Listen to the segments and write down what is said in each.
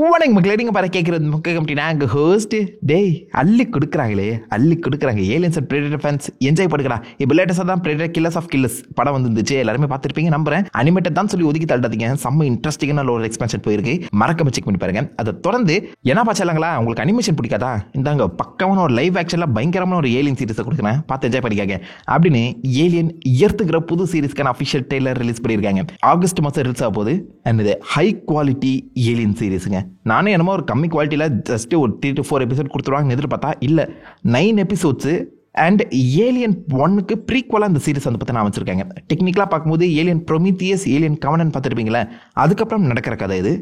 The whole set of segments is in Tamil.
வணக்கம் மக்களே, நீங்கள் பாரு கேட்குறது முக்கிய கம்பெனி அங்கே ஹோஸ்ட் டேய் அள்ளி கொடுக்குறாங்க aliens and predator fans enjoy பண்ணுறா. இப்போ லேட்டஸ்ட்டாக தான் பிரெடேட்டர் கில்லர்ஸ் ஆஃப் கில்லர்ஸ் படம் வந்துருந்துச்சு. எல்லாருமே பார்த்துருப்பீங்க நம்புறேன். அனிமேட்டட் தான் சொல்லி ஒதுக்கி தள்ளாதீங்க, செம்ம இன்ட்ரெஸ்டிங்கான ஒரு எக்ஸ்பென்ஷன் போயிருக்கு, மறக்காம செக் பண்ணி பாருங்க. அதை தொடர்ந்து என்ன பாச்சாங்களா, உங்களுக்கு அனிமேஷன் பிடிக்காதா, இந்தாங்க பக்கமான ஒரு லைவ் ஆக்ஷன்ல பயங்கரமான ஒரு ஏலியன் சீரிஸை கொடுக்குறேன், பார்த்து என்ஜாய் பண்ணிக்காங்க அப்படின்னு ஏலியன் எர்த்துக்கிற புது சீரிஸ்க்கான அஃபிஷியல் ட்ரெய்லர் ரிலீஸ் பண்ணியிருக்காங்க. ஆகஸ்ட் மாதம் ரிலீஸ் ஆக போகுது. அண்ட் இது ஹை குவாலிட்டி ஏலியன் சீரிஸுங்க. நானே என்னமோ ஒரு கம்மி குவாலிட்டியில் ஜஸ்ட்டு ஒரு 3 to 4 எபிசோட் கொடுத்துருவாங்கன்னு எதிர்பார்த்தா இல்லை, 9 எபிசோட்ஸு அண்ட் ஏலியன் 1க்கு ப்ரீக்வலாக இந்த சீரிஸ் வந்து பார்த்தா நான் வச்சுருக்காங்க. டெக்னிக்கலாக பார்க்கும்போது ஏலியன் ப்ரொமீத்தியஸ், ஏலியன் கவனன் பார்த்துருப்பீங்களே, அதுக்கப்புறம் நடக்கிற கதை இது.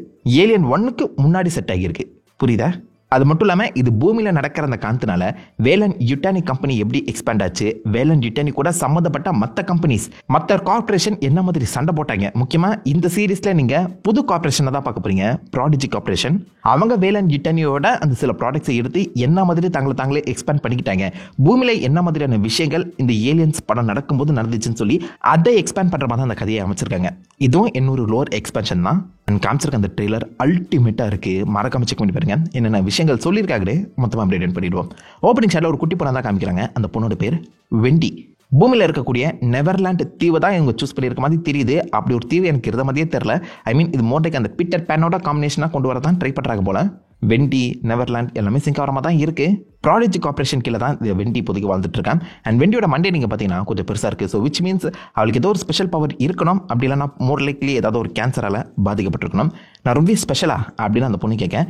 ஏலியன் 1க்கு முன்னாடி செட் ஆகியிருக்கு, புரியுதா? அது மட்டும் இல்லாமல் இது பூமியில் நடக்கிற அந்த காந்தனால வேலன் யுட்டானி கம்பெனி எப்படி எக்ஸ்பேண்ட் ஆச்சு, வேலன் யுட்டானி கூட சம்மந்தப்பட்ட மற்ற கம்பெனிஸ், மற்ற கார்பரேஷன் என்ன மாதிரி சண்டை போட்டாங்க. முக்கியமாக இந்த சீரீஸில் நீங்கள் புது கார்பரேஷனை தான் பார்க்க போறீங்க, ப்ராடிஜி கார்பரேஷன். அவங்க வேலன் யுட்டானியோட அந்த சில ப்ராடக்ட்ஸை எடுத்து என்ன மாதிரி தாங்களே எக்ஸ்பேண்ட் பண்ணிக்கிட்டாங்க, பூமியில் என்ன மாதிரியான விஷயங்கள் இந்த ஏலியன்ஸ் படம் நடக்கும்போது நடந்துச்சுன்னு சொல்லி அதை எக்ஸ்பேண்ட் பண்ணுற மாதிரி அந்த கதையை அமைச்சிருக்காங்க. இதுவும் இன்னொரு லோர் எக்ஸ்பென்ஷன் தான். காமிச்சிருக்க அந்த ட்ரெய்லர் அல்டிமேட்டாக இருக்குது, மறக்காம செக் பண்ணி பாருங்க. என்னென்ன விஷயங்கள் சொல்லியிருக்காங்களே மொத்தமாக அப்டேட் பண்ணிடுவோம். ஓப்பனிங் ஷாட்டில் ஒரு குட்டி பொண்ணை தான் காமிக்கிறாங்க. அந்த பொண்ணோட பேர் வெண்டி. பூமியில் இருக்கக்கூடிய நெவர்லாண்ட் தீவை தான் இவங்க சூஸ் பண்ணியிருக்க மாதிரி தெரியுது. அப்படி ஒரு தீவு எனக்கு இருந்த மாதிரியே தெரில. ஐ மீன் இது மோட்டைக்கு அந்த பீட்டர் பேனோட காம்பினேஷனாக கொண்டு வர தான் ட்ரை பண்ணுறாங்க போல. வெண்டி, நெவர்லாண்ட் எல்லாமே சிங்காரமாக தான் இருக்குது. ப்ராடக்ட் கார்பரேஷன் கீழே தான் வெண்டி இப்போதைக்கு வாழ்ந்துட்டு இருக்கான். அண்ட் வெண்டியோட மண்டே நீங்கள் பார்த்தீங்கன்னா கொஞ்சம் பெருசாக இருக்குது. ஸோ விச் மீன்ஸ் அவளுக்கு ஏதோ ஒரு ஸ்பெஷல் பவர் இருக்கணும், அப்படி இல்லைனா மோர் லைக்லி ஏதாவது ஒரு கேன்சரால் பாதிக்கப்பட்டிருக்கணும். நான் ரொம்ப ஸ்பெஷலா அப்படின்னு அந்த பொண்ணு கேட்க,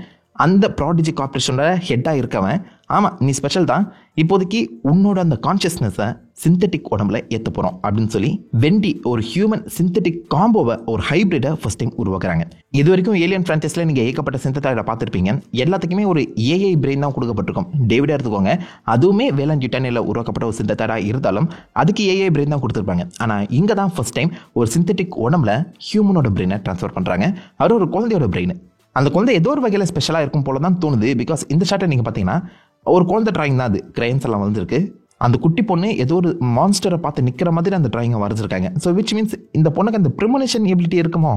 அந்த ப்ராடக்ட் கார்பரேஷனோட ஹெட்டாக இருக்கவன், ஆமாம் நீ ஸ்பெஷல் தான், இப்போதைக்கு உன்னோட அந்த கான்ஷியஸ்னஸை சிந்தட்டிக் உடம்புல ஏற்ற போகிறோம் அப்படின்னு சொல்லி வெண்டி ஒரு ஹியூமன் சிந்தட்டிக் காம்போவை, ஒரு ஹைப்ரிடை ஃபர்ஸ்ட் டைம் உருவாக்குறாங்க. இது வரைக்கும் ஏலியன் ஃப்ரான்ச்சைஸில் நீங்கள் ஏகப்பட்ட சிந்தட்டாய்டை பார்த்துருப்பீங்க. எல்லாத்துக்குமே ஒரு ஏஐ பிரெயின் தான் கொடுக்கப்பட்டிருக்கும். டேவிடாக எடுத்துக்கோங்க, அதுவுமே வேலன் யுட்டானியில் உருவாக்கப்பட்ட ஒரு சிந்தட்டாய்டாக இருந்தாலும் அதுக்கு ஏஐ பிரெயின் தான் கொடுத்துருப்பாங்க. ஆனால் இங்கே தான் ஃபர்ஸ்ட் டைம் ஒரு சிந்தட்டிக் உடம்புல ஹியூமனோட பிரெயினை ட்ரான்ஸ்ஃபர் பண்ணுறாங்க. அது ஒரு குழந்தையோட பிரெயின். அந்த குழந்தை ஏதோ ஒரு வகையில் ஸ்பெஷலாக இருக்கும் போல தான் தோணுது. பிகாஸ் இந்த ஷாட்டை நீங்கள் பார்த்தீங்கன்னா ஒரு குழந்தை டிராயிங் தான், அது கிரைன்ஸ் எல்லாம் வந்துருக்கு. அந்த குட்டி பொண்ணு ஏதோ ஒரு மான்ஸ்டரை பார்த்து நிற்கிற மாதிரி அந்த டிராயிங்கை வரைஞ்சிருக்காங்க. ஸோ விச் மீன்ஸ் இந்த பொண்ணுக்கு அந்த ப்ரிமோனேஷன் எபிலிட்டி இருக்குமோ,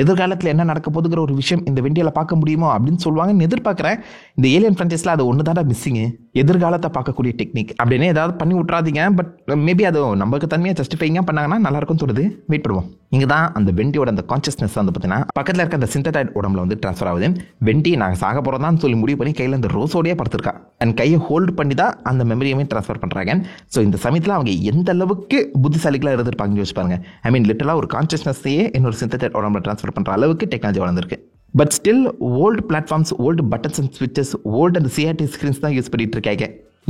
எதிர்காலத்தில் என்ன நடக்க போதுங்கிற ஒரு விஷயம் இந்த வெண்டியில் பார்க்க முடியுமோ அப்படின்னு சொல்லுவாங்கன்னு எதிர்பார்க்குறேன். இந்த ஏலியன் ஃப்ரான்ச்சைஸில் அது ஒன்று தானே மிஸ்ஸிங்கு, எதிர்காலத்தை பார்க்கக்கூடிய டெக்னிக் அப்படின்னு ஏதாவது பண்ணி விட்றாதீங்க. பட் மேபி அது நமக்கு தன்மையாக ஜஸ்டிஃபைங்காக பண்ணாங்கன்னா நல்லாயிருக்கும்னு தோணுது. வெயிட் பண்ணுவோம். இங்கே தான் அந்த வெண்டியோட அந்த கான்ஷியஸ்னஸ் வந்து பார்த்தீங்கன்னா பக்கத்தில் இருக்க அந்த சிந்தடைட் உடம்புல வந்து ட்ரான்ஸ்ஃபர் ஆகுது. வெண்டி நாங்கள் சாக போகிறதான்னு சொல்லி முடிவு பண்ணி கையில் அந்த ரோஸோடையே படுத்திருக்கா. அண்ட் கையை ஹோல்டு பண்ணி தான் அந்த மெமரியுமே ட்ரான்ஸ்ஃபர் பண்ணுறாங்க. ஸோ இந்த சமயத்தில் அவங்க எந்த அளவுக்கு புத்திசாலிகளாக இருந்திருப்பாங்கன்னு யோசிச்சு பாருங்க. ஐ மீன் லிட்டலாக ஒரு கான்ஷியஸ்னஸையே இன்னொரு சிந்தடைட் உடம்புல ட்ரான்ஸ்ஃபர் பண்ணுற அளவுக்கு டெக்னாலஜி வளர்ந்துருக்கு. But still old platforms, old buttons and ஸ்விட்சஸ், ஓல்டு அந்த சிஆர்டி ஸ்க்ரீன்ஸ் தான் யூஸ் பண்ணிட்டு இருக்காங்க.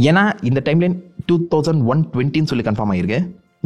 ஏன்னா இந்த டைம்லைன் 2120 சொல்லி கன்ஃபார்ம் ஆகிருக்கு.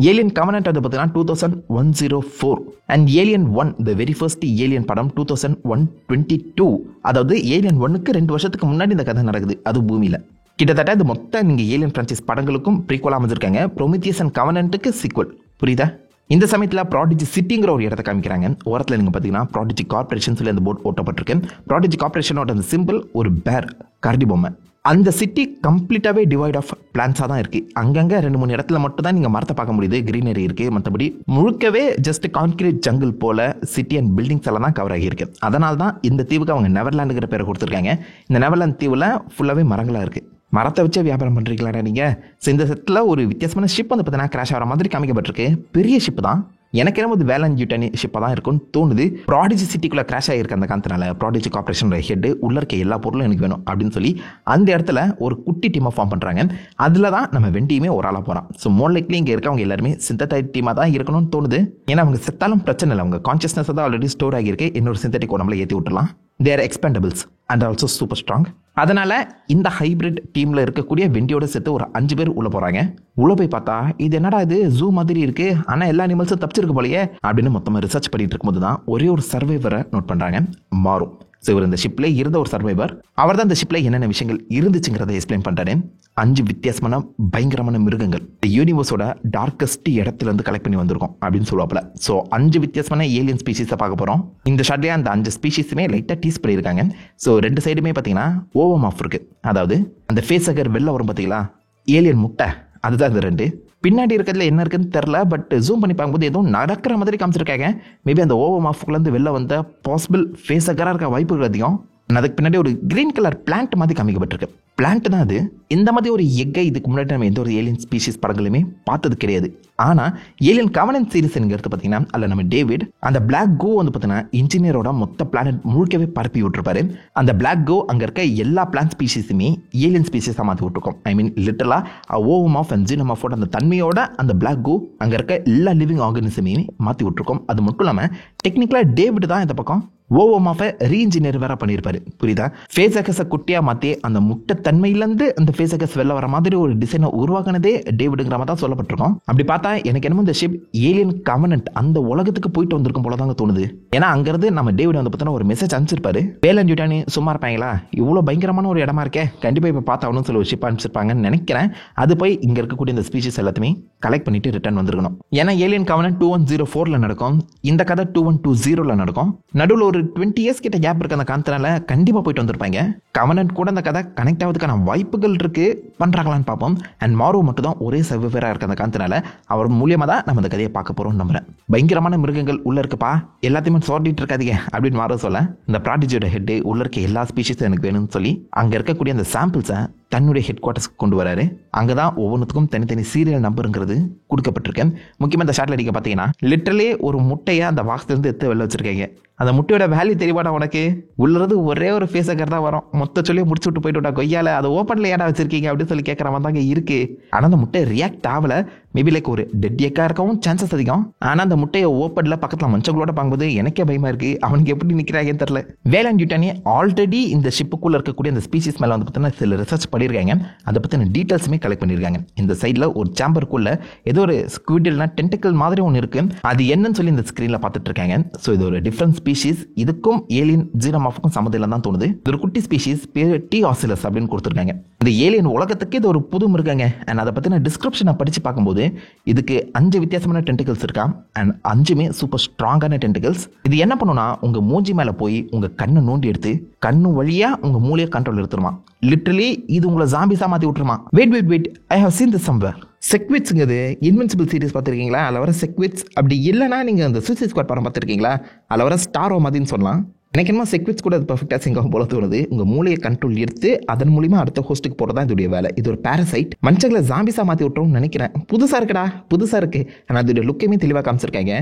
ஏலியன் கவனன்ட் வந்து பார்த்தீங்கன்னா 2104 and alien 1 the very first alien படம் 2122. அதாவது ஏலியன் 1க்கு 2 வருஷத்துக்கு முன்னாடி இந்த கதை நடக்குது, அது பூமியில். கிட்டத்தட்ட இது மொத்த நீங்கள் ஏலியன் ஃப்ரான்ச்சைஸ் படங்களுக்கும் ப்ரீக்வலாக அமைஞ்சிருக்காங்க. ப்ரோமித்தியஸ் அண்ட் கவனன்ட்டுக்கு சீக்வல், புரியுதா? இந்த சமயத்தில் ப்ராடக்ட் சிட்டிங்கிற ஒரு இடத்த காமிக்கிறாங்க. ஓரத்தில் நீங்கள் பார்த்தீங்கன்னா ப்ராடக்ட் கார்பரேஷன் சொல்லி அந்த போர்ட் ஓட்டப்பட்டிருக்கு. ப்ராடக்ட் கார்பரேஷனோட அந்த சிம்பிள் ஒரு பேர், கரடி பொம்மை. அந்த சிட்டி கம்ப்ளீட்டாகவே டிவைட் ஆஃப் பிளான்ஸாக தான் இருக்குது. அங்கங்கே 2-3 இடத்துல மட்டும் தான் நீங்கள் மரத்தை பார்க்க முடியுது, க்ரீனரி இருக்குது. மற்றபடி முழுக்கவே ஜஸ்ட் கான்கிரீட் ஜங்கிள் போல சிட்டி அண்ட் பில்டிங்ஸ் எல்லாம் தான் கவர் ஆகியிருக்கு. அதனால தான் இந்த தீவுக்கு அவங்க நெவர்லாண்டுங்கிற பேரை கொடுத்துருக்காங்க. இந்த நெவர்லாந்து தீவில் ஃபுல்லாகவே மரங்களாக இருக்குது. மரத்தை வச்சே வியாபாரம் பண்ணுறீங்களா நீங்கள்? ஸோ இந்த செட்டில் ஒரு வித்தியாசமான ஷிப் வந்து பார்த்தீங்கன்னா கிராஷ் ஆகிற மாதிரி காமிக்கப்பட்டிருக்கு. பெரிய ஷிப் தான், எனக்கு என்ன ஒரு வேலன் யுட்டானி ஷிப்பாக தான் இருக்கும்னு தோணுது. ப்ராடக்ட் சிட்டிக்குள்ளே கிராஷ் ஆகியிருக்க அந்த காரணத்தினால ப்ராடக்ட் கார்பரேஷனோட ஹெட் உள்ள இருக்க எல்லா பொருளும் எனக்கு வேணும் அப்படின்னு சொல்லி அந்த இடத்துல ஒரு குட்டி டீமாக ஃபார்ம் பண்ணுறாங்க. அதில் தான் நம்ம வெண்டியுமே ஒரு ஆளாக போகிறான். ஸோ மோர் லைக்லி இங்கே இருக்கவங்க எல்லாருமே சிந்தடைட் டீமாக தான் இருக்கணும்னு தோணுது. ஏன்னா அவங்க செத்தாலும் பிரச்சனை இல்லை, அவங்க கான்ஷியஸ்னஸ் தான் ஆல்ரெடி ஸ்டோர் ஆகியிருக்கு. இன்னொரு சிந்தட்டிக் உடம்புல ஏற்றி விட்டுலாம். They are Expendables and also super strong. அதனால இந்த ஹைபிரிட் டீமில் இருக்கக்கூடிய வெண்டியோட சேர்த்து ஒரு 5 பேர் உள்ள போகிறாங்க. உள்ள போய் பார்த்தா இது என்னடா இது ஜூ மாதிரி இருக்கு, ஆனால் எல்லா அனிமல்ஸும் தப்பிச்சிருக்கு போலயே அப்படின்னு மொத்தமாக ரிசர்ச் பண்ணிட்டு இருக்கும்போது தான் ஒரே ஒரு சர்வைவரை நோட் பண்ணுறாங்க, மாறும். ஸோ இவர் இந்த ஷிப்ல இருந்த ஒரு சர்வைவர். அவர் தான் இந்த ஷிப்ல என்னென்ன விஷயங்கள் இருந்துச்சுங்கிறத எக்ஸ்பிளைன் பண்ணுறாரு. 5 வித்தியாசமான பயங்கரமான மிருகங்கள் இந்த யூனிவர்ஸோட டார்க்கஸ்ட் இடத்துல இருந்து கலெக்ட் பண்ணி வந்திருக்கோம் அப்படின்னு சொல்லுவாப்புல. ஸோ 5 வித்தியாசமான ஏலியன் ஸ்பீஷீஸை பார்க்க போகிறோம். இந்த ஷாட்லேயே அந்த 5 ஸ்பீஷீஸுமே லைட்டாக டீஸ் பண்ணியிருக்காங்க. ஸோ 2 சைடுமே பார்த்தீங்கன்னா ஓவமாஃப் இருக்கு. அதாவது அந்த ஃபேஸகர் வெளில வரும் பார்த்தீங்களா, ஏலியன் முட்டை, அதுதான் இந்த 2. பின்னாடி இருக்கிறதுல என்ன இருக்குன்னு தெரில, பட் ஜூம் பண்ணி பார்க்கும்போது எதுவும் நடக்கிற மாதிரி காமிச்சிருக்காங்க. மேபி அந்த ஓவமாஃப்குள்ளேருந்து வெளில வந்த பாசிபிள் ஃபேஸகராக இருக்க வாய்ப்புகள் அதிகம். அதுக்கு பின்னாடி ஒரு கிரீன் கலர் பிளான்ட் மாதிரி காமிக்கப்பட்டிருக்கு. பிளான்ட் தான் அது. இந்த மாதிரி ஒரு எக்கை இதுக்கு முன்னாடி நம்ம எந்த ஒரு ஏலியன் ஸ்பீஷிஸ் படங்களுமே பார்த்தது கிடையாது. ஆனால் ஏலியன் கவனன்ட் சீரிஸ் எடுத்து பார்த்தீங்கன்னா அதில் நம்ம டேவிட் அந்த பிளாக் கோ வந்து பார்த்தீங்கன்னா இன்ஜினியரோட மொத்த பிளானட் முழுக்கவே பரப்பி விட்டுருப்பாரு. அந்த பிளாக் கோ அங்கே இருக்க எல்லா பிளான்ட் ஸ்பீஷிஸுமே ஏலியன் ஸ்பீஷிஸாக மாற்றி விட்டுருக்கோம். ஐ மீன் லிட்டரலாக ஓவமாஃப் அண்ட் ஜீனோமாஃபோட அந்த தன்மையோட அந்த பிளாக் கோ அங்கே இருக்க எல்லா லிவிங் ஆர்கனிசமே மாற்றி விட்டுருக்கோம். அது மட்டும் இல்லாமல் டெக்னிக்கலாக டேவிட் தான் இந்த பக்கம் ஓவமாஃபை ரீஇன்ஜினியர் வேற பண்ணியிருப்பாரு. புரியுதா? ஃபேஸகஸை குட்டியாக மாற்றி அந்த முட்டை தன்மையிலேருந்து அந்த ஃபேஸகஸ் வெளில வர மாதிரி ஒரு டிசைனை உருவாக்குனதே டேவிடுங்கிற மாதிரி தான் சொல்லப்பட்டிருக்கோம். அப்படி பார்த்தா எனக்கு என்னமோ இந்த ஷிப் ஏலியன் கவனன்ட் அந்த உலகத்துக்கு போயிட்டு வந்திருக்கும் போல தாங்க தோணுது. ஏன்னா அங்கிருந்து நம்ம டேவிட் வந்து பார்த்தோன்னா ஒரு மெசேஜ் அனுப்பிச்சிருப்பாரு. வேலன் யூட்டானி சும்மா இருப்பாங்களா, இவ்வளோ பயங்கரமான ஒரு இடமா இருக்கே, கண்டிப்பாக இப்போ பார்த்தாவணும்னு சொல்லி ஒரு ஷிப் அனுப்பிச்சிருப்பாங்கன்னு நினைக்கிறேன். அது போய் இங்கே இருக்கக்கூடிய இந்த ஸ்பீஷிஸ் எல்லாத்தையுமே கலெக்ட் பண்ணிட்டு ரிட்டர்ன் வந்திருக்கணும். ஏன்னா ஏலியன் கவனன்ட் 2104 நடக்கும், இந்த கதை 2120 நடக்கும். நடுவில் ஒரு 20 இயர்ஸ் கிட்ட கேப் இருக்கு. அந்த காரணத்தினால கண்டிப்பா போயிட்டு வந்திருப்பாங்க. கவனன்ட் கூட அந்த கதை கனெக்ட் ஆகிறதுக்கான வாய்ப்புகள் இருக்கு. பண்றாங்களான்னு பார்ப்போம். அண்ட் மாரோ மட்டும் தான் ஒரே சர்வைவரா இருக்கு அந்த காரணத்தினால அவர் மூலியமா தான் நம்ம அந்த கதையை பார்க்க போறோம் நம்புறேன். பயங்கரமான மிருகங்கள் உள்ள இருக்குப்பா, எல்லாத்தையுமே சோர்டிட்டு இருக்காதீங்க அப்படின்னு மாரோ சொல்ல இந்த ப்ராடிஜியோட ஹெட் உள்ள இருக்க எல்லா ஸ்பீஷிஸும் எனக்கு வேணும்னு சொல்லி அங்க இருக்கக்கூடிய அந்த சாம்பிள்ஸை தன்னுடைய ஹெட் குவார்ட்டர்ஸ்க்கு கொண்டு வராரு. அங்கதான் ஒவ்வொன்றுத்துக்கும் தனித்தனி சீரியல் நம்பருங்கிறது கொடுக்கப்பட்டிருக்கு. முக்கியமாக இந்த ஷாட்ல நீங்க பார்த்தீங்கன்னா லிட்டரலே ஒரு முட்டையை அந்த பாக்ஸ்லேருந்து எடுத்து வெளில வச்சிருக்கீங்க. அந்த முட்டையோட வேல்யூ தெரியுமாடா உனக்கு? உள்ளது ஒரே ஒரு ஃபேஸக்கர் தான் வரும். மொத்த சொல்லி முடிச்சு விட்டு போயிட்டு கொய்யால அதை ஓப்பன்ல ஏடா வச்சிருக்கீங்க அப்படின்னு சொல்லி கேட்கற மாதிரி தாங்க இருக்கு. ஆனால் அந்த முட்டை ரியாக்ட் ஆகல. மேபி லைக் ஒரு டெட் எக்கா இருக்கவும் சான்சஸ் அதிகம். ஆனால் அந்த முட்டையை ஓப்பன்ல பக்கத்தில் மனுஷங்களோட பார்க்கும்போது எனக்கே பயமா இருக்கு. அவனுக்கு எப்படி நிற்கிறாங்கன்னு தெரியல. வேலன் யூட்டானி ஆல்ரெடி இந்த ஷிப்புக்குள்ள இருக்கக்கூடிய அந்த ஸ்பீஷிஸ் மேலே வந்து பார்த்தீங்கன்னா சில ரிசர்ச் பண்ணியிருக்காங்க. அதை பற்றின டீட்டெயில்ஸுமே கலெக்ட் பண்ணியிருக்காங்க. இந்த சைடில் ஒரு சேம்பருக்குள்ள ஏதோ ஒரு ஸ்குவிடல்னா டென்டிக்கல் மாதிரி ஒன்று இருக்கு. அது என்னன்னு சொல்லி இந்த ஸ்க்ரீனில் பார்த்துட்டு இருக்காங்க. ஸோ இது ஒரு டிஃப்ரெண்ட் ஸ்பீஷிஸ். இதுக்கும் ஏலியன் ஜீனோமாஃபுக்கும் சம்மந்தம் இல்லை தான் தோணுது. இது ஒரு குட்டி ஸ்பீஷிஸ், பேர் டி ஆசிலஸ் அப்படின்னு கொடுத்துருக்காங்க. இந்த ஏலியன் உலகத்துக்கு இது ஒரு புது மிருகங்க. அண்ட் அதை பற்றின டிஸ்கிரிப்ஷனை படித்து பார்க்கும்போது இதுக்கு 5 வித்தியாசமான டென்டிகல்ஸ் இருக்கா. அண்ட் 5மே சூப்பர் ஸ்ட்ராங்கான டென்டிகல்ஸ். இது என்ன பண்ணுனா உங்க மூஞ்சி மேலே போய் உங்க கண்ணை நோண்டி எடுத்து கண்ணு வழியா உங்க மூளையை கண்ட்ரோல் எடுத்துருமா. லிட்டரலி இது உங்களை ஜாம்பிஸா மாற்றி விட்டுருமா. Wait I have seen this somewhere. செக்விட்ஸுங்கிறது இன்வின்சிபிள் சீரிஸ் பார்த்துருக்கீங்களா? அதில் வர செக்விட்ஸ். அப்படி இல்லைனா நீங்கள் அந்த சூசைட் ஸ்குவாட் படம் பார்த்துருக்கீங்களா? அதில் வர ஸ்டாரோ மாதிரின்னு சொல்லலாம். எனக்கு என்னமோ செக்விட்ஸ் கூட அது பர்ஃபெக்டாக சிங்கம் போல தோணுது. உங்கள் மூளையை கண்ட்ரோல் எடுத்து அதன் மூலியமா அடுத்த ஹோஸ்ட்டுக்கு போகிறதா இதோடைய வேலை. இது ஒரு பேரசைட். மனுஷங்களை ஜாம்பிஸா மாற்றி விட்டுறோம்னு நினைக்கிறேன். புதுசாக இருக்குடா, புதுசாக இருக்கு. ஆனால் அதோடைய லுக்கையுமே தெளிவாக காமிச்சிருக்காங்க.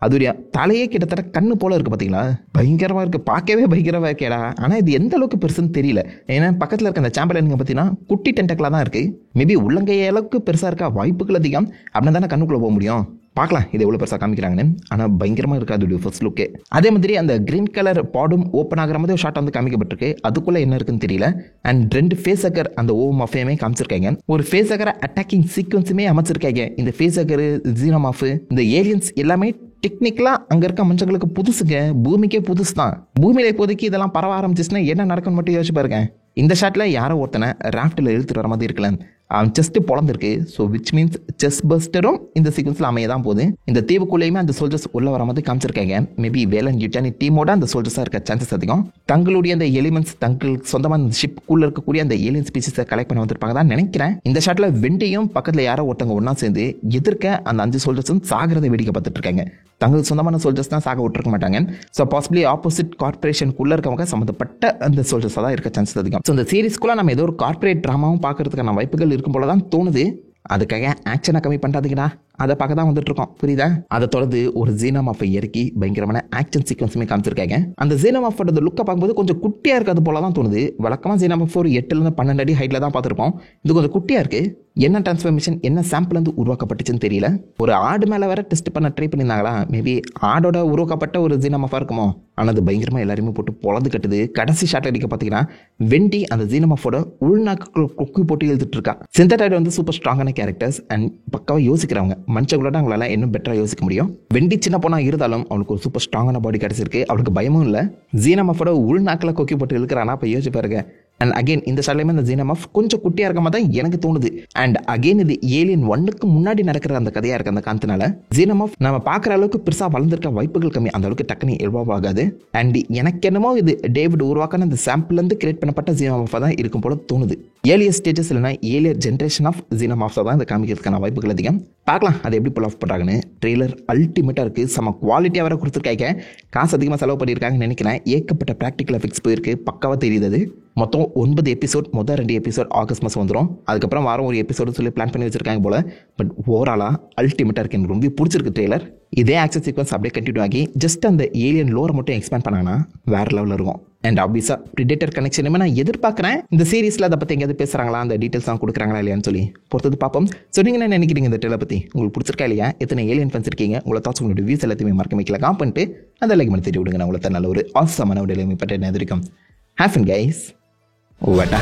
அதோடைய தலையே கிட்டத்தட்ட கண்ணு போல இருக்கு. பார்த்தீங்களா? பயங்கரமாக இருக்கு, பார்க்கவே பயங்கரமாக இருக்கேடா. ஆனால் இது எந்த அளவுக்கு பெருசுன்னு தெரியல. ஏன்னா பக்கத்தில் இருக்க அந்த சாம்பல் நீங்கள் பார்த்தீங்கன்னா குட்டி டென்டக்கலாக தான் இருக்கு. மேபி உள்ளங்கைய அளவுக்கு பெருசாக இருக்கா, வாய்ப்புகள் அதிகம். அப்படின்னா தானே கண்ணுக்குள்ளே போக முடியும். பார்க்கலாம் இது எவ்வளோ பெருசாக காமிக்கிறாங்கன்னு. ஆனால் பயங்கரமாக இருக்காது அதோடைய ஃபர்ஸ்ட் லுக்கே. அதே மாதிரி அந்த கிரீன் கலர் பாடும் ஓப்பன் ஆகிற மாதிரி ஒரு ஷாட் வந்து காமிக்கப்பட்டிருக்கு. அதுக்குள்ளே என்ன இருக்குன்னு தெரியல. அண்ட் 2 ஃபேஸக்கர் அந்த ஓவமாஃபையுமே காமிச்சிருக்காங்க. ஒரு ஃபேஸக்கரை அட்டாக்கிங் சீக்வன்ஸுமே அமைச்சிருக்காங்க. இந்த ஃபேஸக்கர், ஜீனோமாஃப், இந்த ஏலியன்ஸ் எல்லாமே டெக்னிக்கலாக அங்கே இருக்க மனுஷங்களுக்கு புதுசுங்க. பூமிக்கே புதுசு தான். பூமியில் இப்போதைக்கு இதெல்லாம் பரவ ஆரம்பிச்சிச்சுன்னா என்ன நடக்கும்னு மட்டும் யோசிச்சு பாருங்க. இந்த ஷாட்டில் யாரோ ஒருத்தனை ராஃப்டில் இழுத்துட்டு வர மாதிரி இருக்கல. அவன் செஸ்ட்டு பொழந்திருக்கு. ஸோ விச் மீன்ஸ் செஸ் பஸ்டரும் இந்த சீக்வன்ஸில் அமைய தான் போகுது. இந்த தீவுக்குள்ளேயுமே அந்த சோல்ஜர்ஸ் உள்ள வர மாதிரி காமிச்சிருக்காங்க. மேபி வேலன் யூட்டானி டீமோட அந்த சோல்ஜர்ஸாக இருக்க சான்சஸ் அதிகம். தங்களுடைய அந்த எலிமெண்ட்ஸ் தங்களுக்கு சொந்தமாக அந்த ஷிப்புக்குள்ள இருக்கக்கூடிய அந்த ஏலியன் ஸ்பீஷிஸை கலெக்ட் பண்ண வந்திருப்பாங்க தான் நினைக்கிறேன். இந்த ஷாட்டில் வெண்டையும் பக்கத்தில் யாரோ ஒருத்தவங்க ஒன்றா சேர்ந்து எதிர்க்க அந்த 5 சோல்ஜர்ஸும் சாகிறத வேடிக்கை பார்த்துட்டு இருக்காங்க. தங்களுக்கு சொந்தமான சோல்ஜர்ஸ் தான் சாக விட்டுருக்க மாட்டாங்க. ஸோ பாசிபிளி ஆப்போசிட் கார்பரேஷனுக்குள்ள இருக்கவங்க சம்மந்தப்பட்ட அந்த சோல்ஜர்ஸாக தான் இருக்க சான்சஸ் அதிகம். ஸோ இந்த சீரிஸ்க்குள்ள நம்ம ஏதோ ஒரு கார்பரேட் ட்ராமாவும் பார்க்கறதுக்கான வாய்ப்புகள் இருக்கும் போல தான் தோணுது. அதுக்காக ஆக்ஷனை கம்மி பண்ணுறாதுங்கடா, அதை பார்க்க தான் வந்துட்டு இருக்கோம். புரியுதா? அதை தொடர்ந்து ஒரு ஜீனோமாஃபை இறக்கி பயங்கரமான ஆக்ஷன் சீக்வன்ஸுமே காமிச்சிருக்காங்க. அந்த ஜீனோமாஃபோட லுக்கை பார்க்கும்போது கொஞ்சம் குட்டியாக இருக்காது போல தான் தோணுது. வழக்கமாக ஜீனோமாஃப் ஒரு 8 to 12 அடி ஹைட்டில் தான் பார்த்துருப்போம். இது கொஞ்சம் குட்டியாக இருக்கு. என்ன டிரான்ஸ்ஃபர்மேஷன், என்ன சாம்பிள் வந்து உருவாக்கப்பட்டுச்சுன்னு தெரியல. ஒரு ஆடு மேலே வேற டெஸ்ட் பண்ண ட்ரை பண்ணியிருந்தாங்களா? மேபி ஆடோட உருவாக்கப்பட்ட ஒரு ஜீனோமாஃபா இருக்குமோ? ஆனால் அது பயங்கரமாக எல்லாருமே போட்டு பொழந்து கட்டுது. கடைசி ஷாட் அடிக்க பார்த்தீங்கன்னா வெண்டி அந்த ஜீனோமாஃபோட உள்நாக்கு கொக்கி போட்டு எழுதிட்டு இருக்கா. சிந்தடைடு வந்து சூப்பர் ஸ்ட்ராங்கான கேரக்டர்ஸ் அண்ட் பக்காவாக யோசிக்கிறவங்க. மனுஷங்களோட அவங்களால இன்னும் பெட்டராக யோசிக்க முடியும். வெண்டி சின்ன பொண்ணா இருந்தாலும் அவளுக்கு ஒரு சூப்பர் ஸ்ட்ராங்கான பாடி கிடைச்சிருக்கு. அவளுக்கு பயமும் இல்லை. ஜீனோமாஃபோட உள்நாக்கில் கொக்கி போட்டு இழுக்கிறானா? அப்போ யோசிச்சு பாருங்க. அண்ட் அகைன் இந்த ஷாட்லையுமே அந்த ஜீனமாஃப் கொஞ்சம் குட்டியாக இருக்க மாதிரி தான் எனக்கு தோணுது. அண்ட் அகைன் இது ஏலியன் 1க்கு முன்னாடி நடக்கிற அந்த கதையாக இருக்குது. அந்த காரணத்தினால ஜீனமாஃப் நம்ம பார்க்குற அளவுக்கு பெருசாக வளர்ந்துருக்க வாய்ப்புகள் கம்மி, அந்த அளவுக்கு டக்குனு எல்வாவ் ஆகாது. அண்ட் எனக்கு என்னமோ இது டேவிட் உருவாக்கான அந்த சாம்பிள்லேருந்து கிரியேட் பண்ணப்பட்ட ஜீனமாஃபாக தான் இருக்கும் போல தோணுது. ஏலியர் ஸ்டேஜஸ் இல்லைனா ஏலியர் ஜென்ரேஷன் ஆஃப் ஜீனமாஃப்ஸாக தான் இதை காமிக்கிறதுக்கான வாய்ப்புகள் அதிகம். பார்க்கலாம் அதை எப்படி புல் ஆஃப் பண்ணுறாங்கன்னு. ட்ரெய்லர் அல்டிமேட்டாக இருக்குது, செம்ம குவாலிட்டியாக வேறு கொடுத்துருக்காங்க. காசு அதிகமாக செலவு பண்ணியிருக்காங்கன்னு நினைக்கிறேன். ஏகப்பட்ட ப்ராக்டிக்கல் எஃபெக்ட்ஸ் போயிருக்கு, பக்காவாக தெரியுது. மொத்தம் 9 எபிசோட், மொதல் 2 எபிசோட் ஆகஸ்ட் மாதம் வந்துடும். அதுக்கப்புறம் வாரம் ஒரு எபிசோடு சொல்லி பிளான் பண்ணி வச்சிருக்காங்க போல. பட் ஓவராலாக அல்டிமேட்டாக இருக்குது, எனக்கு ரொம்ப பிடிச்சிருக்கு ட்ரெய்லர். இதே ஆக்ஷன் சீக்வன்ஸ் அப்படியே கண்டினியூ ஆகி ஜஸ்ட் அந்த ஏலியன் லோரை மட்டும் எக்ஸ்பேண்ட் பண்ணாங்கன்னா வேறு லெவலில் இருக்கும். அண்ட் ஆப்வியஸாக ப்ரிடேட்டர் கனெக்ஷனுமே நான் எதிர்பார்க்குறேன். இந்த சீரீஸில் அதை பற்றி எங்கேயாவது பேசுகிறாங்களா, அந்த டீட்டெயில்ஸ்லாம் கொடுக்குறாங்களா இல்லையான்னு சொல்லி பொறுத்தது பார்ப்போம். ஸோ நீங்கள் என்ன நினைக்கிறீங்க இந்த ட்ரெயிலை பற்றி? உங்களுக்கு பிடிச்சிருக்கா இல்லையா? எத்தனை ஏலியன் ஃபேன்ஸ் இருக்கீங்க? உங்களை தாட்ஸ் உங்களோட வியூஸ் எல்லாத்தையுமே மறக்க வைக்கல காம் பண்ணிட்டு அந்த லைக் பண்ணி தெரிய விடுங்க. நான் உங்களை நல்ல ஒரு ஆசமான ஒரு எலிமை பற்றி என்ன எதிர்க்கும். Have fun guys. ஓவட்டா.